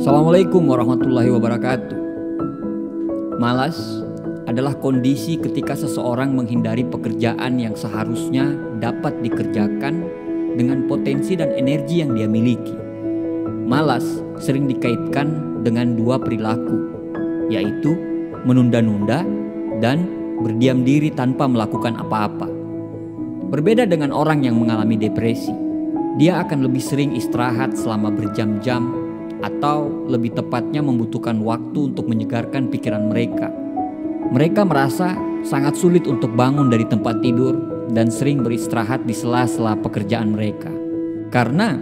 Assalamualaikum warahmatullahi wabarakatuh. Malas adalah kondisi ketika seseorang menghindari pekerjaan yang seharusnya dapat dikerjakan dengan potensi dan energi yang dia miliki. Malas sering dikaitkan dengan dua perilaku, yaitu menunda-nunda dan berdiam diri tanpa melakukan apa-apa. Berbeda dengan orang yang mengalami depresi, dia akan lebih sering istirahat selama berjam-jam atau lebih tepatnya membutuhkan waktu untuk menyegarkan pikiran mereka. Mereka merasa sangat sulit untuk bangun dari tempat tidur dan sering beristirahat di sela-sela pekerjaan mereka. Karena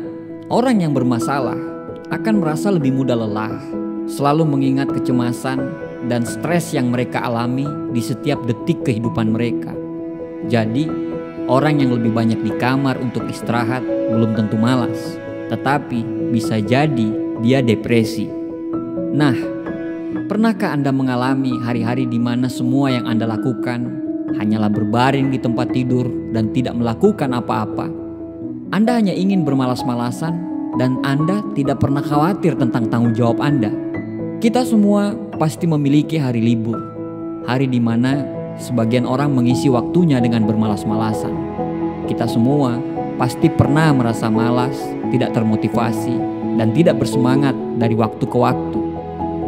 orang yang bermasalah akan merasa lebih mudah lelah, selalu mengingat kecemasan dan stres yang mereka alami di setiap detik kehidupan mereka. Jadi, orang yang lebih banyak di kamar untuk istirahat belum tentu malas, tetapi bisa jadi dia depresi. Nah, pernahkah Anda mengalami hari-hari di mana semua yang Anda lakukan hanyalah berbaring di tempat tidur dan tidak melakukan apa-apa? Anda hanya ingin bermalas-malasan dan Anda tidak pernah khawatir tentang tanggung jawab Anda. Kita semua pasti memiliki hari libur, hari di mana sebagian orang mengisi waktunya dengan bermalas-malasan. Kita semua pasti pernah merasa malas, tidak termotivasi, dan tidak bersemangat dari waktu ke waktu.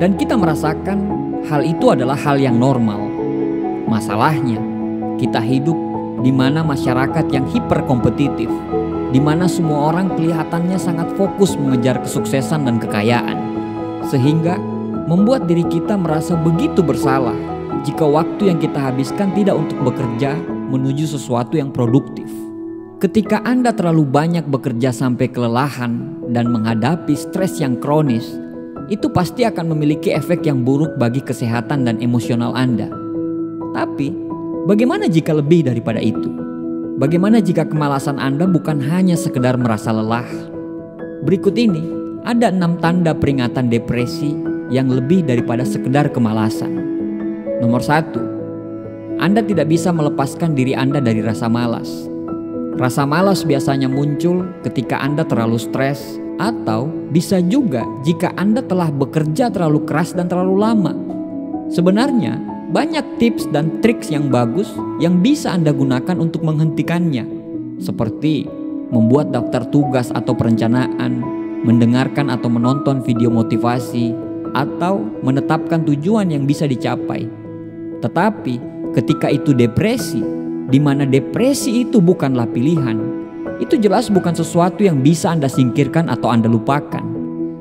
Dan kita merasakan hal itu adalah hal yang normal. Masalahnya, kita hidup di mana masyarakat yang hiperkompetitif, di mana semua orang kelihatannya sangat fokus mengejar kesuksesan dan kekayaan, sehingga membuat diri kita merasa begitu bersalah jika waktu yang kita habiskan tidak untuk bekerja menuju sesuatu yang produktif. Ketika Anda terlalu banyak bekerja sampai kelelahan dan menghadapi stres yang kronis, itu pasti akan memiliki efek yang buruk bagi kesehatan dan emosional Anda. Tapi, bagaimana jika lebih daripada itu? Bagaimana jika kemalasan Anda bukan hanya sekedar merasa lelah? Berikut ini ada 6 tanda peringatan depresi yang lebih daripada sekedar kemalasan. Nomor 1, Anda tidak bisa melepaskan diri Anda dari rasa malas. Rasa malas biasanya muncul ketika Anda terlalu stres, atau bisa juga jika Anda telah bekerja terlalu keras dan terlalu lama. Sebenarnya banyak tips dan triks yang bagus yang bisa Anda gunakan untuk menghentikannya, seperti membuat daftar tugas atau perencanaan, mendengarkan atau menonton video motivasi, atau menetapkan tujuan yang bisa dicapai. Tetapi ketika itu depresi, di mana depresi itu bukanlah pilihan, itu jelas bukan sesuatu yang bisa Anda singkirkan atau Anda lupakan.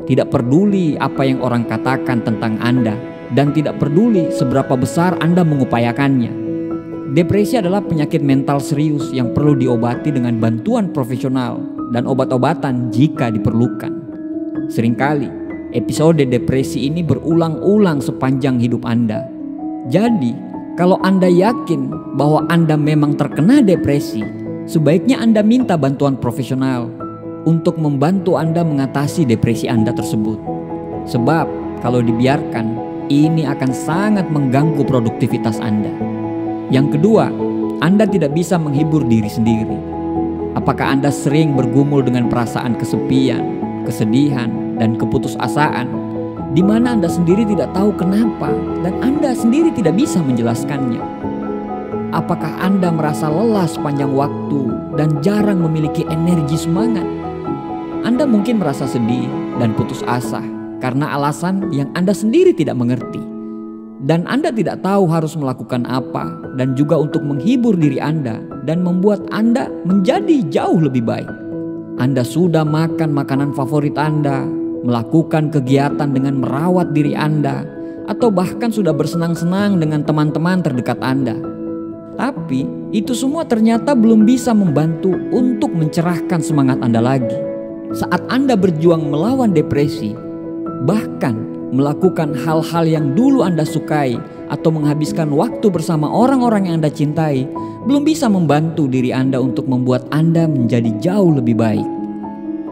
Tidak peduli apa yang orang katakan tentang Anda, dan tidak peduli seberapa besar Anda mengupayakannya. Depresi adalah penyakit mental serius yang perlu diobati dengan bantuan profesional dan obat-obatan jika diperlukan. Seringkali episode depresi ini berulang-ulang sepanjang hidup Anda. Jadi, kalau Anda yakin bahwa Anda memang terkena depresi, sebaiknya Anda minta bantuan profesional untuk membantu Anda mengatasi depresi Anda tersebut. Sebab kalau dibiarkan, ini akan sangat mengganggu produktivitas Anda. Yang kedua, Anda tidak bisa menghibur diri sendiri. Apakah Anda sering bergumul dengan perasaan kesepian, kesedihan, dan keputusasaan, di mana Anda sendiri tidak tahu kenapa dan Anda sendiri tidak bisa menjelaskannya? Apakah Anda merasa lelah sepanjang waktu dan jarang memiliki energi semangat? Anda mungkin merasa sedih dan putus asa karena alasan yang Anda sendiri tidak mengerti. Dan Anda tidak tahu harus melakukan apa dan juga untuk menghibur diri Anda dan membuat Anda menjadi jauh lebih baik. Anda sudah makan makanan favorit Anda, melakukan kegiatan dengan merawat diri Anda, atau bahkan sudah bersenang-senang dengan teman-teman terdekat Anda. Tapi itu semua ternyata belum bisa membantu untuk mencerahkan semangat Anda lagi. Saat Anda berjuang melawan depresi, bahkan melakukan hal-hal yang dulu Anda sukai atau menghabiskan waktu bersama orang-orang yang Anda cintai, belum bisa membantu diri Anda untuk membuat Anda menjadi jauh lebih baik.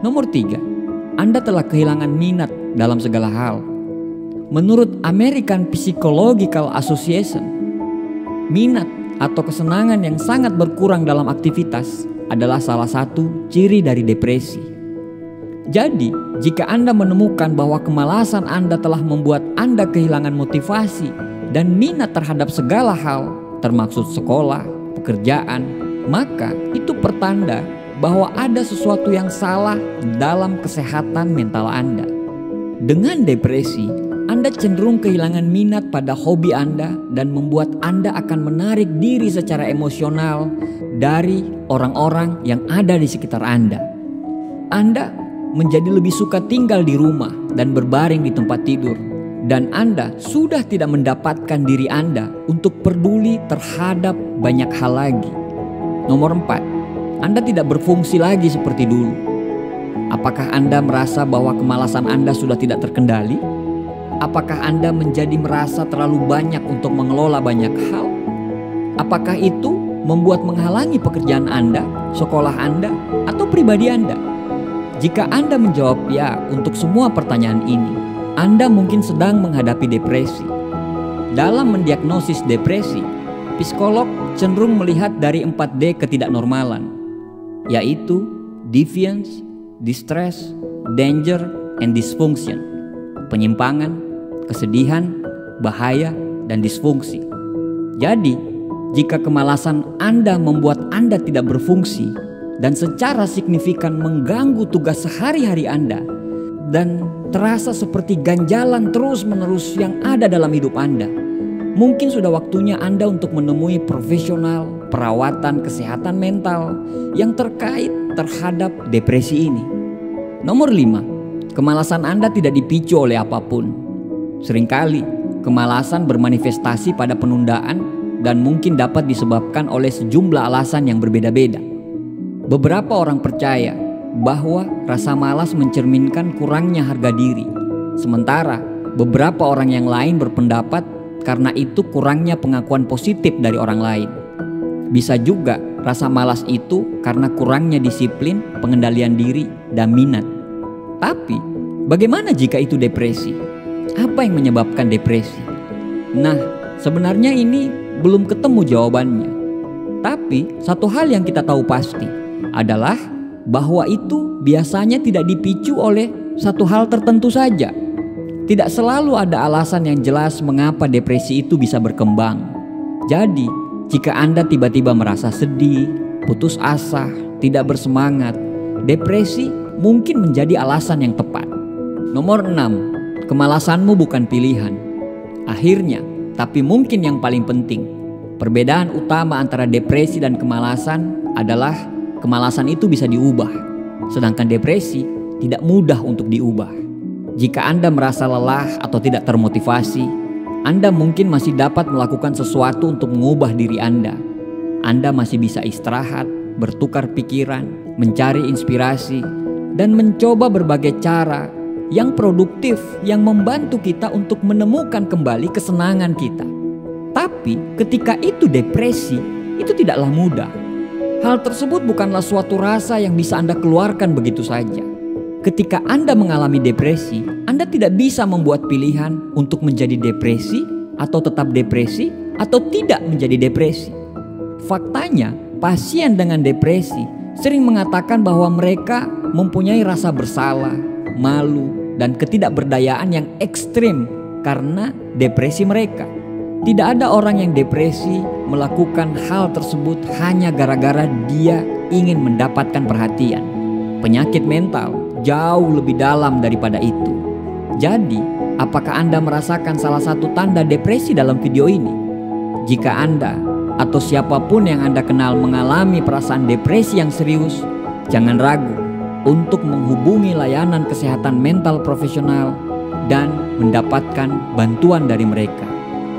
Nomor 3, Anda telah kehilangan minat dalam segala hal. Menurut American Psychological Association, minat atau kesenangan yang sangat berkurang dalam aktivitas adalah salah satu ciri dari depresi. Jadi, jika Anda menemukan bahwa kemalasan Anda telah membuat Anda kehilangan motivasi dan minat terhadap segala hal, termasuk sekolah, pekerjaan, maka itu pertanda bahwa ada sesuatu yang salah dalam kesehatan mental Anda. Dengan depresi, Anda cenderung kehilangan minat pada hobi Anda dan membuat Anda akan menarik diri secara emosional dari orang-orang yang ada di sekitar Anda. Anda menjadi lebih suka tinggal di rumah dan berbaring di tempat tidur, dan Anda sudah tidak mendapatkan diri Anda untuk peduli terhadap banyak hal lagi. Nomor 4, Anda tidak berfungsi lagi seperti dulu. Apakah Anda merasa bahwa kemalasan Anda sudah tidak terkendali? Apakah Anda menjadi merasa terlalu banyak untuk mengelola banyak hal? Apakah itu membuat menghalangi pekerjaan Anda, sekolah Anda, atau pribadi Anda? Jika Anda menjawab ya untuk semua pertanyaan ini, Anda mungkin sedang menghadapi depresi. Dalam mendiagnosis depresi, psikolog cenderung melihat dari 4D ketidaknormalan, yaitu deviance, distress, danger, and dysfunction. Penyimpangan, kesedihan, bahaya, dan disfungsi. Jadi, jika kemalasan Anda membuat Anda tidak berfungsi dan secara signifikan mengganggu tugas sehari-hari Anda dan terasa seperti ganjalan terus-menerus yang ada dalam hidup Anda, mungkin sudah waktunya Anda untuk menemui profesional perawatan kesehatan mental yang terkait terhadap depresi ini. Nomor 5, kemalasan Anda tidak dipicu oleh apapun. Seringkali kemalasan bermanifestasi pada penundaan dan mungkin dapat disebabkan oleh sejumlah alasan yang berbeda-beda. Beberapa orang percaya bahwa rasa malas mencerminkan kurangnya harga diri, sementara beberapa orang yang lain berpendapat karena itu kurangnya pengakuan positif dari orang lain. Bisa juga rasa malas itu karena kurangnya disiplin, pengendalian diri, dan minat. Tapi bagaimana jika itu depresi? Apa yang menyebabkan depresi? Nah, sebenarnya ini belum ketemu jawabannya. Tapi satu hal yang kita tahu pasti adalah bahwa itu biasanya tidak dipicu oleh satu hal tertentu saja. Tidak selalu ada alasan yang jelas mengapa depresi itu bisa berkembang. Jadi, jika Anda tiba-tiba merasa sedih, putus asa, tidak bersemangat, depresi mungkin menjadi alasan yang tepat. Nomor 6, kemalasanmu bukan pilihan. Akhirnya, tapi mungkin yang paling penting, perbedaan utama antara depresi dan kemalasan adalah kemalasan itu bisa diubah, sedangkan depresi tidak mudah untuk diubah. Jika Anda merasa lelah atau tidak termotivasi, Anda mungkin masih dapat melakukan sesuatu untuk mengubah diri Anda. Anda masih bisa istirahat, bertukar pikiran, mencari inspirasi, dan mencoba berbagai cara yang produktif yang membantu kita untuk menemukan kembali kesenangan kita. Tapi ketika itu depresi, itu tidaklah mudah. Hal tersebut bukanlah suatu rasa yang bisa Anda keluarkan begitu saja. Ketika Anda mengalami depresi, Anda tidak bisa membuat pilihan untuk menjadi depresi atau tetap depresi atau tidak menjadi depresi. Faktanya, pasien dengan depresi sering mengatakan bahwa mereka mempunyai rasa bersalah, malu, dan ketidakberdayaan yang ekstrim karena depresi mereka. Tidak ada orang yang depresi melakukan hal tersebut hanya gara-gara dia ingin mendapatkan perhatian. Penyakit mental jauh lebih dalam daripada itu. Jadi, apakah Anda merasakan salah satu tanda depresi dalam video ini? Jika Anda atau siapapun yang Anda kenal mengalami perasaan depresi yang serius, jangan ragu untuk menghubungi layanan kesehatan mental profesional dan mendapatkan bantuan dari mereka.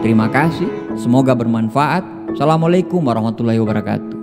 Terima kasih, semoga bermanfaat. Assalamualaikum warahmatullahi wabarakatuh.